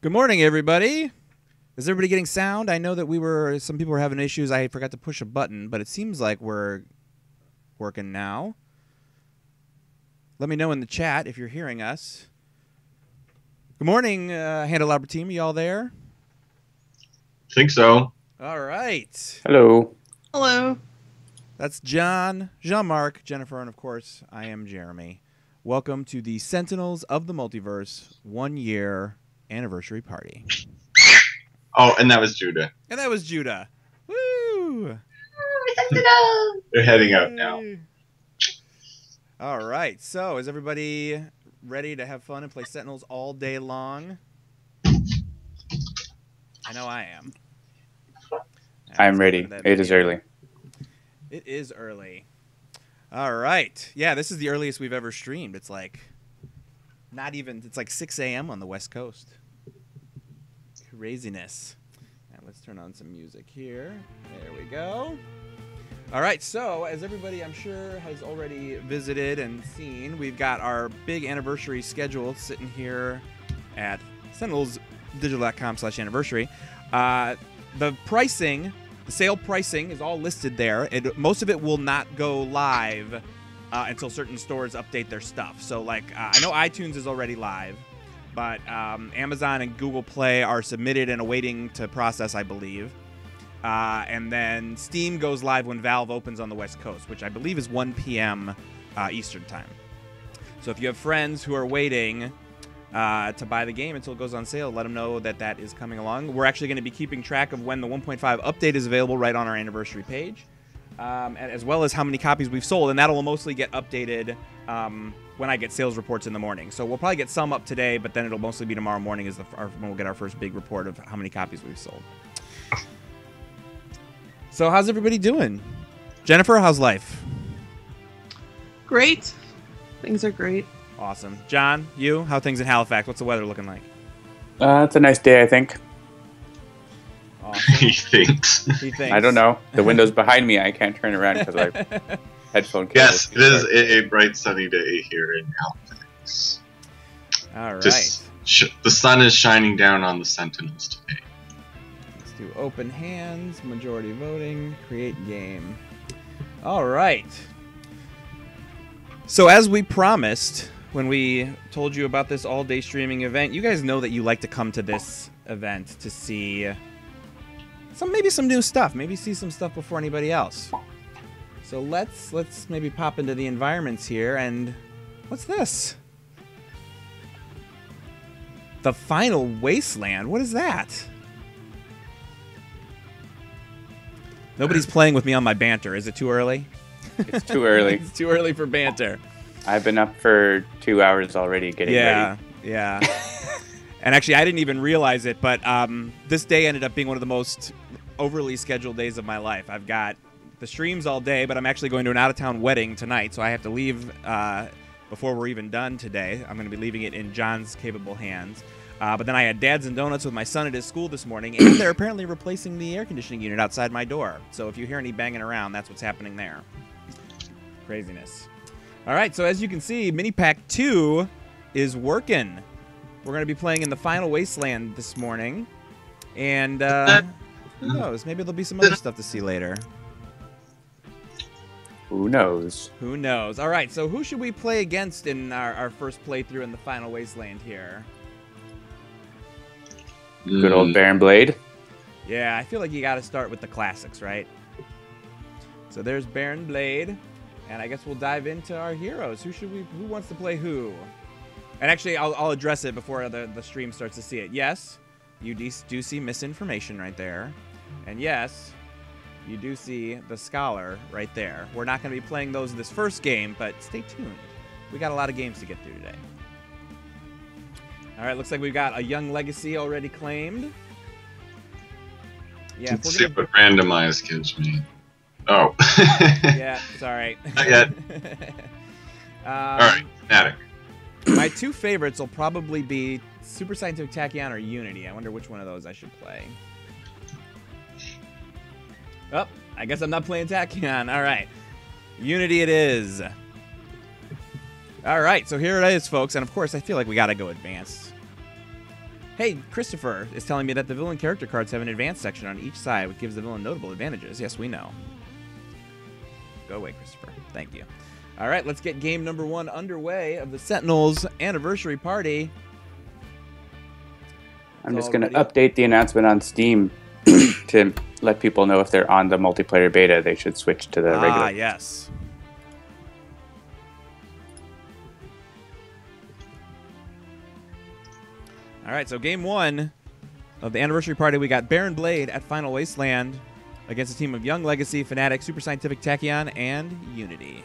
Good morning, everybody. Is everybody getting sound? I know that some people were having issues. I forgot to push a button, but it seems like we're working now. Let me know in the chat if you're hearing us. Good morning, Handelabra team. You all there? Think so. All right. Hello. Hello. That's John, Jean-Marc, Jennifer, and of course, I am Jeremy. Welcome to the Sentinels of the Multiverse 1-year anniversary party. Oh, and that was Judah. And that was Judah. Woo! They're heading out now. All right. So, is everybody ready to have fun and play Sentinels all day long? I know I am. I'm ready. It is early. It is early. All right. Yeah, this is the earliest we've ever streamed. It's like it's like 6 a.m. on the West Coast. Craziness. Now let's turn on some music here. There we go. All right, so as everybody I'm sure has already visited and seen, we've got our big anniversary schedule sitting here at sentinelsdigital.com/anniversary. The pricing, the sale pricing is all listed there. Most of it will not go live until certain stores update their stuff. So like I know iTunes is already live, but Amazon and Google Play are submitted and awaiting to process, I believe. And then Steam goes live when Valve opens on the West Coast, which I believe is 1 p.m. Eastern time. So if you have friends who are waiting to buy the game until it goes on sale, let them know that that is coming along. We're actually going to be keeping track of when the 1.5 update is available right on our anniversary page, as well as how many copies we've sold, and that'll mostly get updated when I get sales reports in the morning. So we'll probably get some up today, but then it'll mostly be tomorrow morning when we'll get our first big report of how many copies we've sold. So how's everybody doing? Jennifer, how's life? Great. Things are great. Awesome. John, you? How are things in Halifax? What's the weather looking like? It's a nice day, I think. Awesome. He thinks. He thinks. I don't know. The window's behind me. I can't turn around because I have headphone cables. Yes, it is a bright sunny day here in Halifax. All right. Just the sun is shining down on the Sentinels today. Let's do open hands, majority voting, create game. All right. So as we promised when we told you about this all-day streaming event, you guys know that you like to come to this event to see maybe some new stuff, maybe see some stuff before anybody else. So let's maybe pop into the environments here, and what's this? The Final Wasteland. What is that? Nobody's playing with me on my banter. Is it too early? It's too early. It's too early for banter. I've been up for 2 hours already getting ready. Yeah. And actually, I didn't even realize it, but this day ended up being one of the most overly scheduled days of my life. I've got the streams all day, but I'm actually going to an out-of-town wedding tonight, so I have to leave before we're even done today. I'm going to be leaving it in John's capable hands. But then I had Dads and Donuts with my son at his school this morning, and they're apparently replacing the air conditioning unit outside my door. So if you hear any banging around, that's what's happening there. Craziness. All right, so as you can see, Mini Pack 2 is working. We're going to be playing in the Final Wasteland this morning. And who knows? Maybe there'll be some other stuff to see later. Who knows? Who knows? All right, so who should we play against in our first playthrough in the Final Wasteland here? Good old Baron Blade. Yeah, I feel like you got to start with the classics, right? So there's Baron Blade, and I guess we'll dive into our heroes. Who wants to play who? And actually, I'll address it before the stream starts to see it. Yes, you do see misinformation right there, and yes, you do see the Scholar right there. We're not going to be playing those in this first game, but stay tuned. We got a lot of games to get through today. All right, looks like we've got a Young Legacy already claimed. Yeah, let's see what randomized gives me. Oh. Yeah, sorry. Not yet. All right, Fnatic. My two favorites will probably be Super Scientific Tachyon or Unity. I wonder which one of those I should play. Oh, I guess I'm not playing Tachyon. All right. Unity it is. All right, so here it is, folks. And, of course, I feel like we got to go advanced. Hey, Christopher is telling me that the villain character cards have an advanced section on each side, which gives the villain notable advantages. Yes, we know. Go away, Christopher. Thank you. All right, let's get game number 1 underway of the Sentinels anniversary party. I'm just going to update the announcement on Steam to let people know if they're on the multiplayer beta, they should switch to the regular. Ah, yes. All right, so game 1 of the anniversary party, we got Baron Blade at Final Wasteland against a team of Young Legacy, Fnatic, Super Scientific Tachyon, and Unity.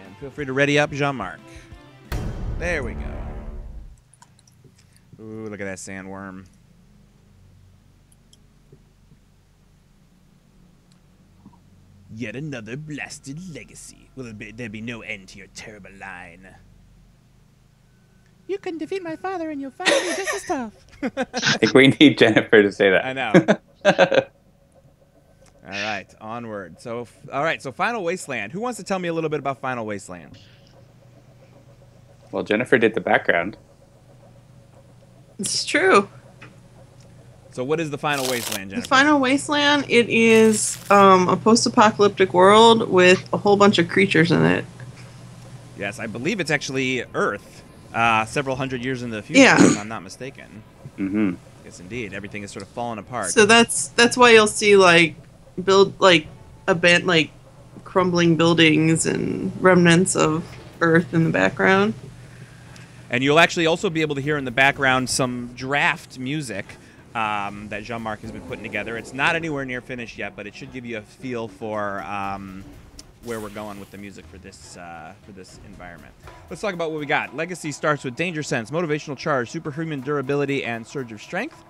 And feel free to ready up Jean-Marc. There we go. Ooh, look at that sandworm. Yet another blasted legacy. Will there be no end to your terrible line? You couldn't defeat my father and you'll find me just as tough. I think we need Jennifer to say that. I know. All right, onward. So, all right, so Final Wasteland. Who wants to tell me a little bit about Final Wasteland? Well, Jennifer did the background. It's true. So what is the Final Wasteland, Jennifer? The Final Wasteland, it is a post-apocalyptic world with a whole bunch of creatures in it. Yes, I believe it's actually Earth, several hundred years in the future, Yeah. if I'm not mistaken. Mm-hmm. Yes, indeed. Everything is sort of falling apart. So that's why you'll see crumbling buildings and remnants of Earth in the background. And you'll actually also be able to hear in the background some draft music that Jean-Marc has been putting together. It's not anywhere near finished yet, but it should give you a feel for where we're going with the music for this environment. Let's talk about what we got. Legacy starts with Danger Sense, Motivational Charge, Superhuman Durability, and Surge of Strength.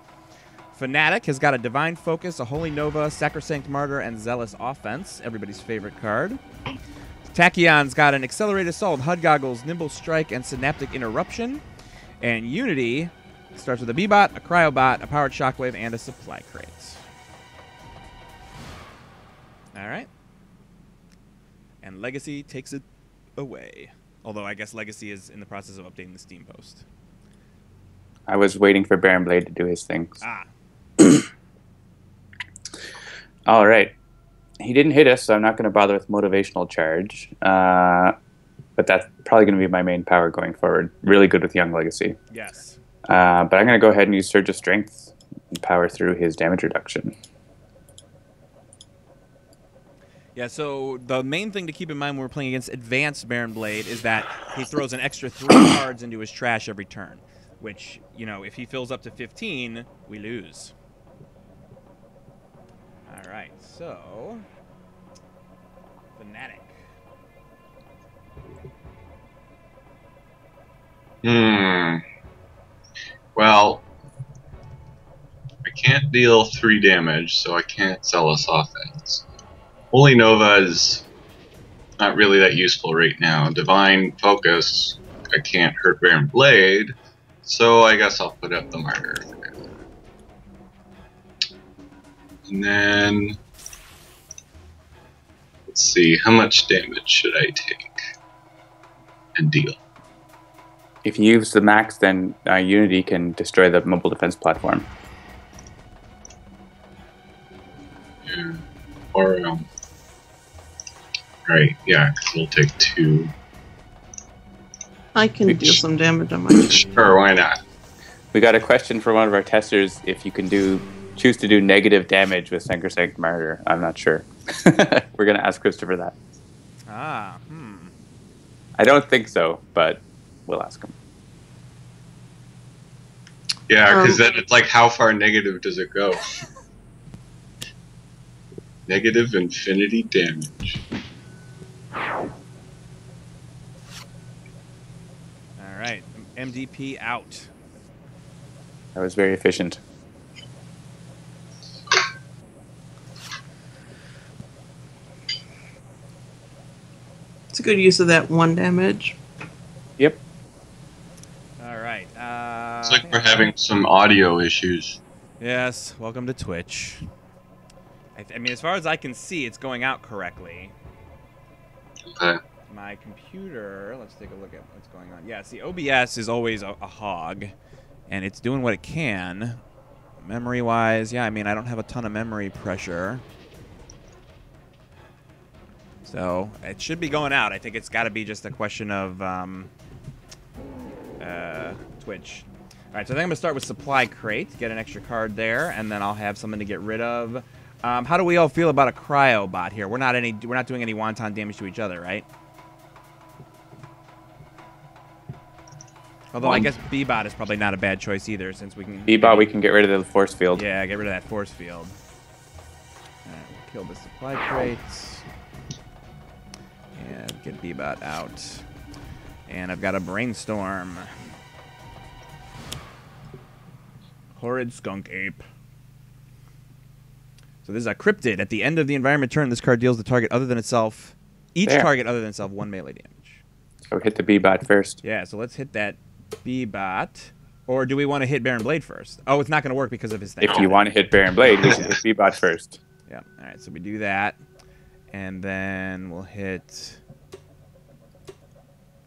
Fnatic has got a Divine Focus, a Holy Nova, Sacrosanct Martyr, and Zealous Offense, everybody's favorite card. Tachyon's got an Accelerated Assault, HUD Goggles, Nimble Strike, and Synaptic Interruption. And Unity starts with a B-Bot, a Cryobot, a Powered Shockwave, and a Supply Crate. All right. And Legacy takes it away. Although I guess Legacy is in the process of updating the Steam post. I was waiting for Baron Blade to do his things. Ah. All right. He didn't hit us, so I'm not going to bother with Motivational Charge. But that's probably going to be my main power going forward. Really good with Young Legacy. Yes. But I'm going to go ahead and use Surge of Strength and power through his damage reduction. Yeah, so the main thing to keep in mind when we're playing against Advanced Baron Blade is that he throws an extra 3 cards into his trash every turn. Which, you know, if he fills up to 15, we lose. All right, so Fnatic. Well, I can't deal 3 damage, so I can't Zealous Offense. Holy Nova is not really that useful right now. Divine Focus, I can't hurt Baron Blade, so I guess I'll put up the Martyr for now. And then, let's see, how much damage should I take and deal? If you use the max, then Unity can destroy the mobile defense platform. Yeah. Or, right, yeah, because we'll take 2. I can deal some damage on my turn. Sure, why not? We got a question from one of our testers if you can choose to do negative damage with Sacrosanct Martyr. I'm not sure. We're going to ask Christopher that. Ah, I don't think so, but we'll ask him. Yeah, because then it's like, how far negative does it go? Negative infinity damage. all right. MDP out. That was very efficient. It's a good use of that 1 damage. Yep. All right. It's like we're having some audio issues. Yes, welcome to Twitch. I mean, as far as I can see, it's going out correctly. Okay. my computer, let's take a look at what's going on. Yeah, see, OBS is always a hog, and it's doing what it can. Memory-wise, yeah, I mean, I don't have a ton of memory pressure. So it should be going out. I think it's got to be just a question of Twitch. All right, so I think I'm going to start with Supply Crate, get an extra card there, and then I'll have something to get rid of. How do we all feel about a Cryo bot here? We're not doing any wonton damage to each other, right? Although I guess B-bot is probably not a bad choice either, since we can... B-bot, we can get rid of the force field. Yeah, get rid of that force field. All right, we'll kill the Supply Crate. And get B-bot out. And I've got a Brainstorm. Horrid Skunk Ape. So this is a Cryptid. At the end of the environment turn, this card deals the target other than itself, target other than itself, 1 melee damage. So hit the B-bot first. Yeah, so let's hit that B-bot. Or do we want to hit Baron Blade first? Oh, it's not going to work because of his thing. If you want to hit Baron Blade, we should hit B-bot first. Yeah, all right, so we do that. And then we'll hit...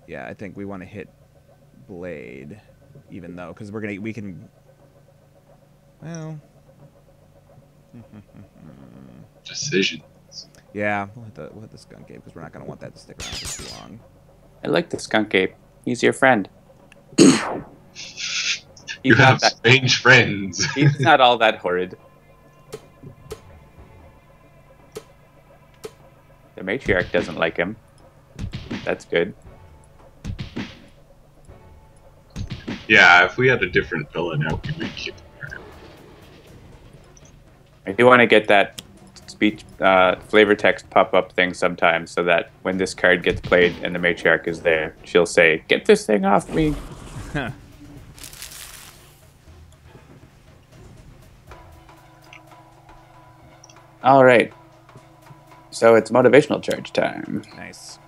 Yeah, I think we want to hit Blade, even though, because we can... Well... Decisions. Yeah, we'll hit the Skunk Ape because we're not going to want that to stick around for too long. I like the Skunk Ape. He's your friend. You have strange friends. He's not all that horrid. The Matriarch doesn't like him. That's good. Yeah, if we had a different villain out, we would keep him. I do want to get that speech flavor text pop-up thing sometimes so that when this card gets played and the Matriarch is there, she'll say, "Get this thing off me." All right. So it's motivational charge time. Nice.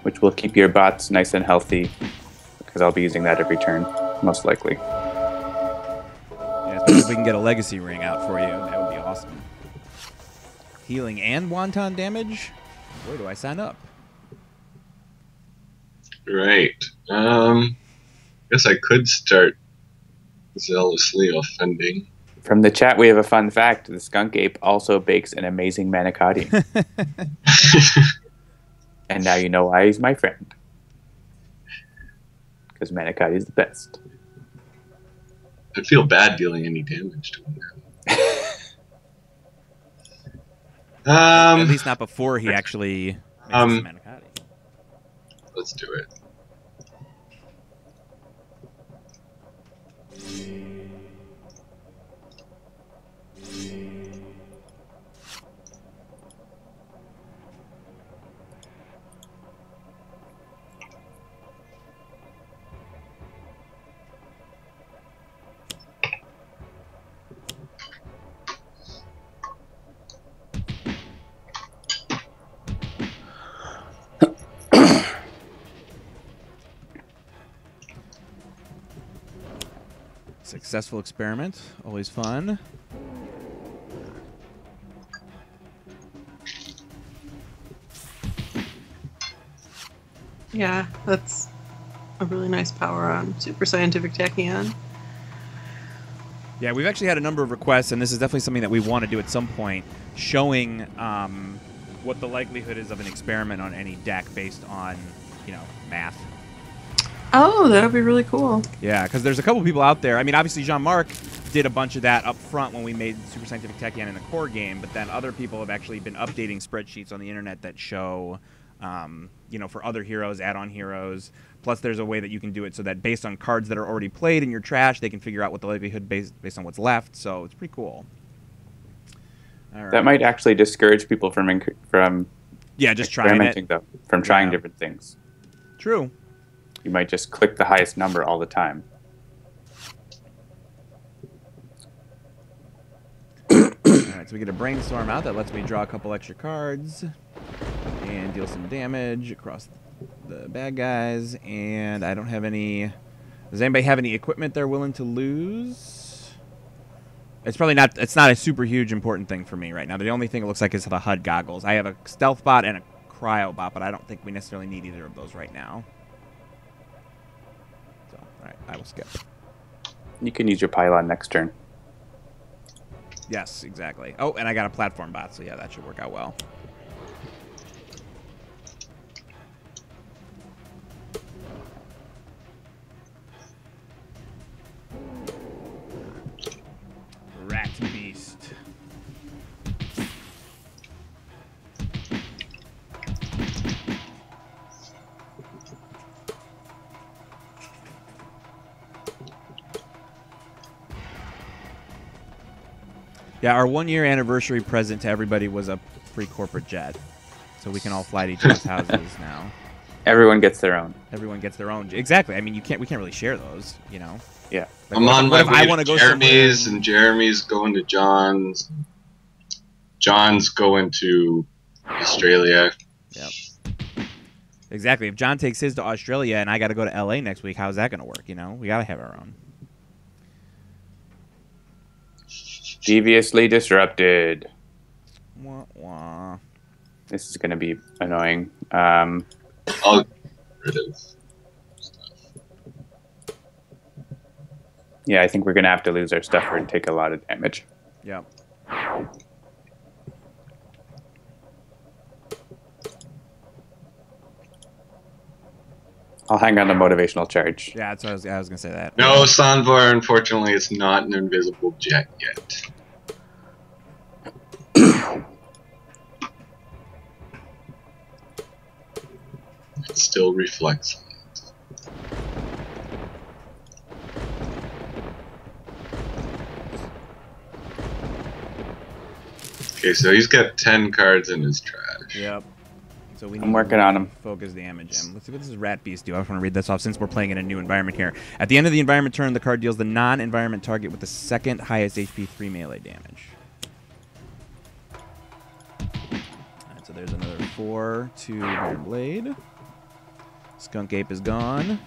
Which will keep your bots nice and healthy because I'll be using that every turn, most likely. Yeah, especially if we can get a legacy ring out for you. That would be awesome. Healing and wonton damage? Where do I sign up? Right. Guess I could start zealously offending. From the chat, we have a fun fact. The Skunk Ape also bakes an amazing manicotti. And now you know why he's my friend. Because manicotti is the best. I'd feel bad dealing any damage to him now. At least not before he actually makes some manicotti. Let's do it. Successful experiment. Always fun. Yeah, that's a really nice power on Super Scientific Tachyon. Yeah, we've actually had a number of requests, and this is definitely something that we want to do at some point, showing what the likelihood is of an experiment on any deck based on, math. Oh, that would be really cool. Yeah, because there's a couple people out there. I mean, obviously, Jean-Marc did a bunch of that up front when we made Super Scientific Tachyon in the core game, but then other people have actually been updating spreadsheets on the internet that show, for other heroes, add-on heroes. Plus, there's a way that you can do it so that based on cards that are already played in your trash, they can figure out what the likelihood based on what's left. So it's pretty cool. All right. That might actually discourage people from just trying experimenting, it. Though, from trying different things. True. You might just click the highest number all the time. Alright, so we get a Brainstorm out. That lets me draw a couple extra cards and deal some damage across the bad guys. And I don't have any... Does anybody have any equipment they're willing to lose? It's probably not. It's not a super huge important thing for me right now. The only thing it looks like is the HUD goggles. I have a stealth bot and a cryo bot, but I don't think we necessarily need either of those right now. So, all right, I will skip. You can use your pylon next turn. Yes, exactly. Oh, and I got a platform bot, so yeah, that should work out well. Rat beast. Yeah, our 1-year anniversary present to everybody was a free corporate jet, so we can all fly to each other's houses now. Everyone gets their own. Everyone gets their own. Exactly. I mean, we can't really share those, you know. Yeah. Like, I'm what if- on what my if I way wanna to go Jeremy's, somewhere- and Jeremy's going to John's. John's going to Australia. Yep. Exactly. If John takes his to Australia and I got to go to LA next week, how's that going to work? You know, we got to have our own. Deviously disrupted. Wah, wah. This is going to be annoying. I'll get rid of stuff. Yeah, I think we're going to have to lose our stuffer and take a lot of damage. Yep. I'll hang on to motivational charge. Yeah, that's what I was going to say that. No, Sanvar, unfortunately, it's not an invisible jet yet. It still reflects light. Okay, so he's got 10 cards in his trash. Yep. So we need I'm working on him. Focus damage him. Let's see what this rat beast do. I just want to read this off since we're playing in a new environment here. At the end of the environment turn, the card deals the non-environment target with the second highest HP 3 melee damage. Alright, so there's another 4 to Iron Blade. Skunk Ape is gone.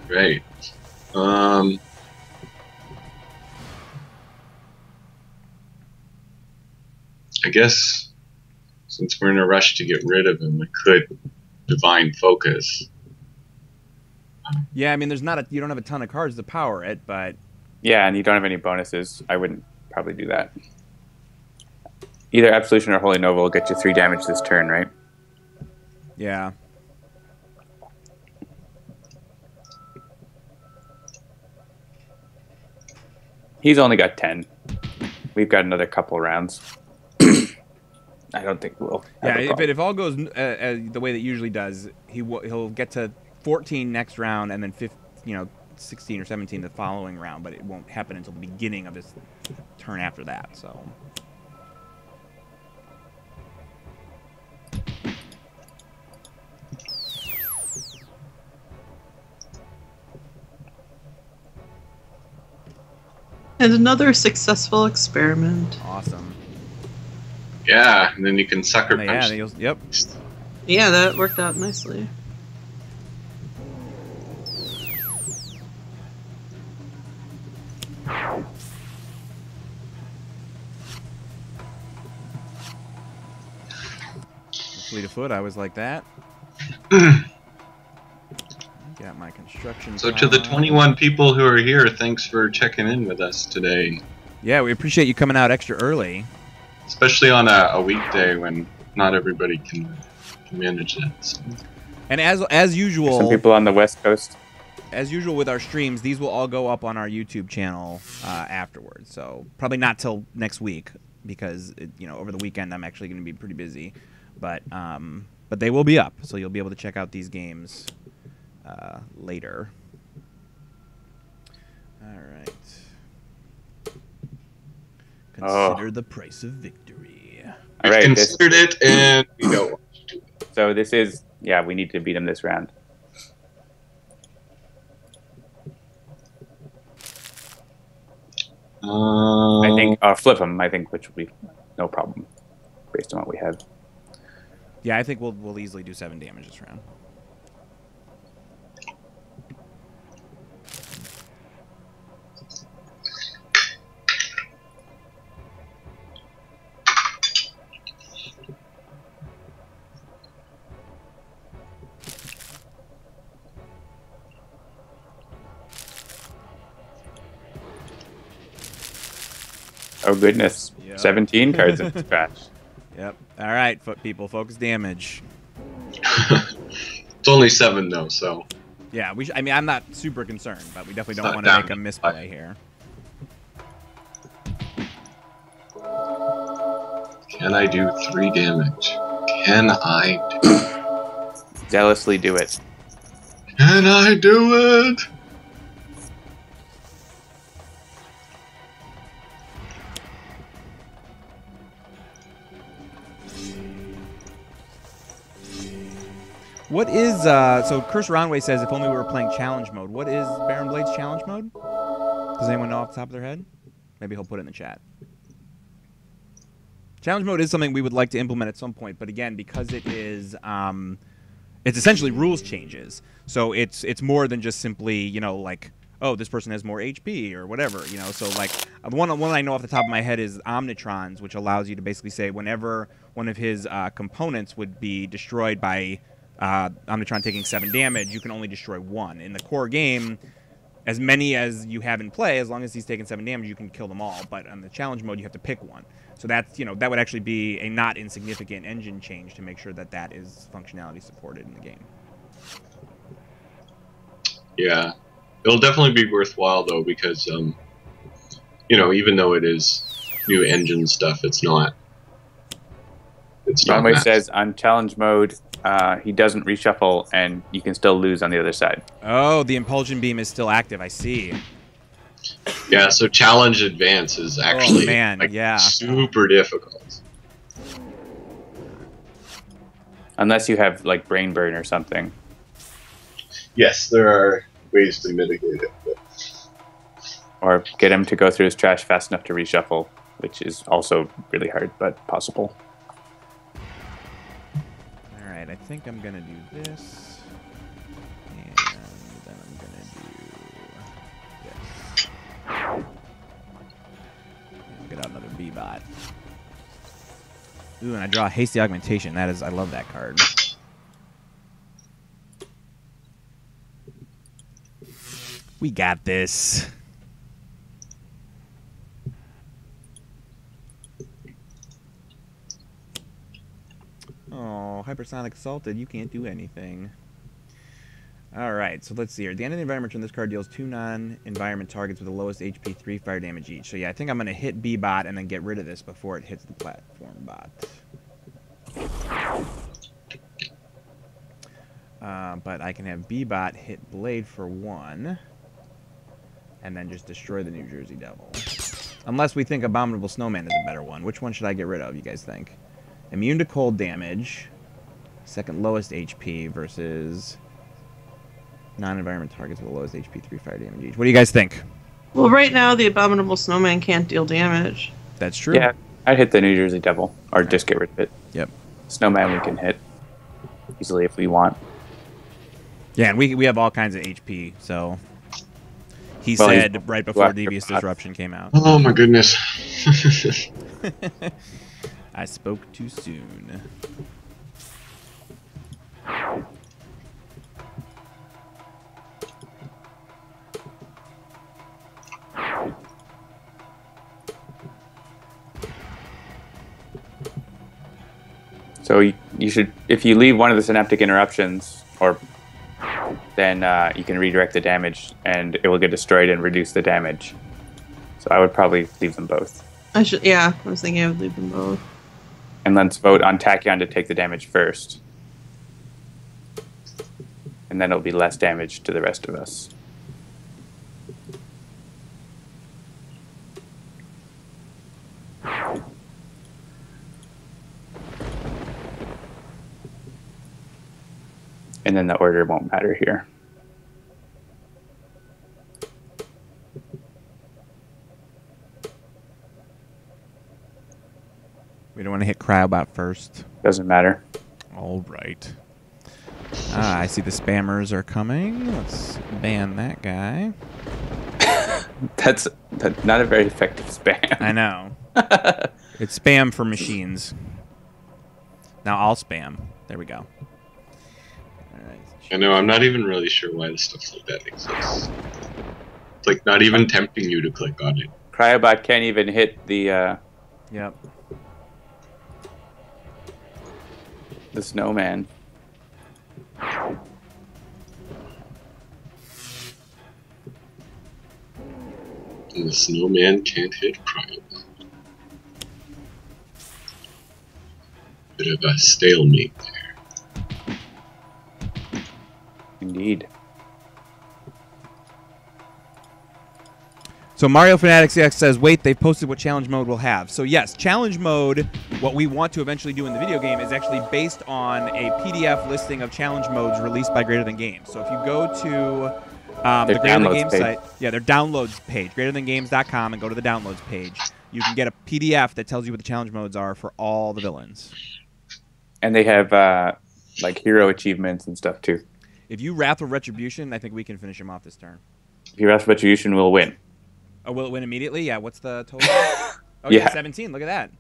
Right. I guess since we're in a rush to get rid of him, we could divine focus. Yeah, I mean, you don't have a ton of cards to power it, but Yeah, and you don't have any bonuses. I wouldn't probably do that. Either Absolution or Holy Nova will get you 3 damage this turn, right? yeah. He's only got 10. We've got another couple rounds. I don't think we'll. Yeah, have a if problem. it all goes the way that it usually does, he'll get to 14 next round and then 16 or 17 the following round, but it won't happen until the beginning of his turn after that. So. And another successful experiment. Awesome. Yeah, and then you can sucker Yeah, punch. yep. Yeah, that worked out nicely. Fleet of foot, I was like that. Got my construction. So to the pile. 21 people who are here, thanks for checking in with us today. Yeah, we appreciate you coming out extra early. Especially on a weekday when not everybody can manage it. So. And as usual, Some people on the West Coast. as usual with our streams, these will all go up on our YouTube channel afterwards. So probably not till next week because over the weekend I'm actually going to be pretty busy, but they will be up, so you'll be able to check out these games later. All right. Consider the price of victory. All We've right, considered it, and we don't want to do it. So this is, we need to beat him this round. I think, or flip him, which would be no problem based on what we have. Yeah, I think we'll easily do 7 damage this round. Oh goodness, Yep. 17 cards in the scratch. Yep. All right, people, focus damage. It's only 7 though, so Yeah, I mean, I'm not super concerned, but we definitely don't not want to that make a much. misplay here. Can I do 3 damage? Can I do Zealously do it. Can I do it? What is so Curse Roundway says if only we were playing challenge mode. What is Baron Blade's challenge mode? Does anyone know off the top of their head? Maybe he'll put it in the chat. Challenge mode is something we would like to implement at some point, but again, because it is it's essentially rules changes. So it's more than just simply, you know, like, oh, this person has more HP or whatever, you know. So like the one I know off the top of my head is Omnitrons, which allows you to basically say whenever one of his components would be destroyed by Omnitron taking 7 damage, you can only destroy 1. In the core game, as many as you have in play, as long as he's taking 7 damage, you can kill them all. But on the challenge mode, you have to pick one. So that's, you know, that would actually be a not insignificant engine change to make sure that that is functionality supported in the game. Yeah. It'll definitely be worthwhile though, because you know, even though it is new engine stuff, it's not Runway massive. says on challenge mode, he doesn't reshuffle, and you can still lose on the other side. Oh, the Impulsion Beam is still active. I see. Yeah, so challenge advance is actually yeah. super difficult. Unless you have like brain burn or something. Yes, there are ways to mitigate it. But Or get him to go through his trash fast enough to reshuffle, which is also really hard, but possible. All right, I think I'm going to do this. And then I'm going to do this. Get out another B-Bot. Ooh, and I draw a Hasty Augmentation. That is, I love that card. We got this. Oh, Hypersonic Assaulted. You can't do anything. Alright, so let's see here. At the end of the environment turn, this card deals 2 non-environment targets with the lowest HP 3 fire damage each. So yeah, I think I'm going to hit B-Bot and then get rid of this before it hits the platform bot. But I can have B-Bot hit Blade for 1. And then just destroy the New Jersey Devil. Unless we think Abominable Snowman is a better one. Which one should I get rid of, you guys think? Immune to cold damage. Second lowest HP versus non-environment targets with the lowest HP 3 fire damage each. What do you guys think? Well, right now the Abominable Snowman can't deal damage. That's true. Yeah, I'd hit the New Jersey Devil, or just get rid of it. Yep. Snowman we can hit easily if we want. Yeah, and we have all kinds of HP, so... He Well, said right before Devious Disruption came out. oh my goodness. I spoke too soon. So you should, if you leave one of the Synaptic Interruptions, or then you can redirect the damage, and it will get destroyed and reduce the damage. So I would probably leave them both. I was thinking I would leave them both. And let's vote on Tachyon to take the damage first. And then it'll be less damage to the rest of us. And then the order won't matter here. We don't want to hit Cryobot first. Doesn't matter. All right. I see the spammers are coming. Let's ban that guy. That's not a very effective spam. I know. It's spam for machines. Now I'll spam. There we go. All right. I know, I'm not even really sure why stuff like that exists. It's like not even tempting you to click on it. Cryobot can't even hit the Yep. the snowman. And the snowman can't hit Cryobot. Bit of a stalemate there. Indeed. So Mario Fanatics CX says, wait, they've posted what challenge mode will have. So yes, challenge mode, what we want to eventually do in the video game is actually based on a PDF listing of challenge modes released by Greater Than Games. So if you go to the Greater Than Games site, yeah, their downloads page, greaterthangames.com, and go to the downloads page, you can get a PDF that tells you what the challenge modes are for all the villains. And they have like hero achievements and stuff too. If you Wrath of Retribution, I think we can finish him off this turn. If you Wrath of Retribution, will win. Oh, will it win immediately? Yeah, what's the total? Oh, yeah, 17. Look at that.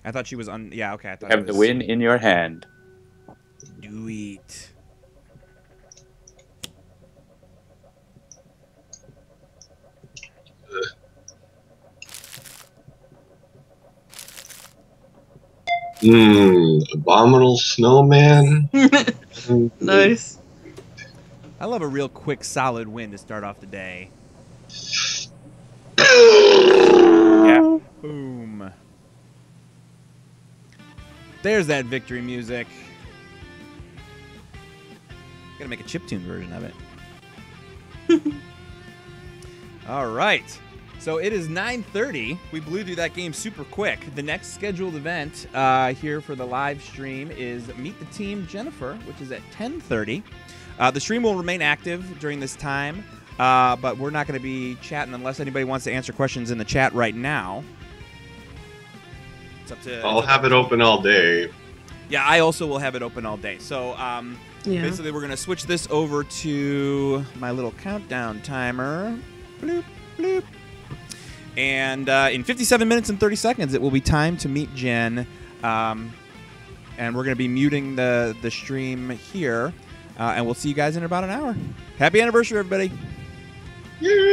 I thought she was on. Yeah, okay. I thought You have the win in your hand. Do it. Abominable snowman. Nice. I love a real quick, solid win to start off the day. Yeah. Boom. There's that victory music. Gotta make a chiptune version of it. All right. So it is 9:30. We blew through that game super quick. The next scheduled event here for the live stream is Meet the Team Jennifer, which is at 10:30. The stream will remain active during this time, but we're not going to be chatting unless anybody wants to answer questions in the chat right now. It's up to. I'll have it open all day. Yeah, I also will have it open all day. So basically, we're going to switch this over to my little countdown timer. Bloop, bloop. And in 57 minutes and 30 seconds, it will be time to meet Jen. And we're going to be muting the stream here. And we'll see you guys in about an hour. Happy anniversary, everybody. Yay!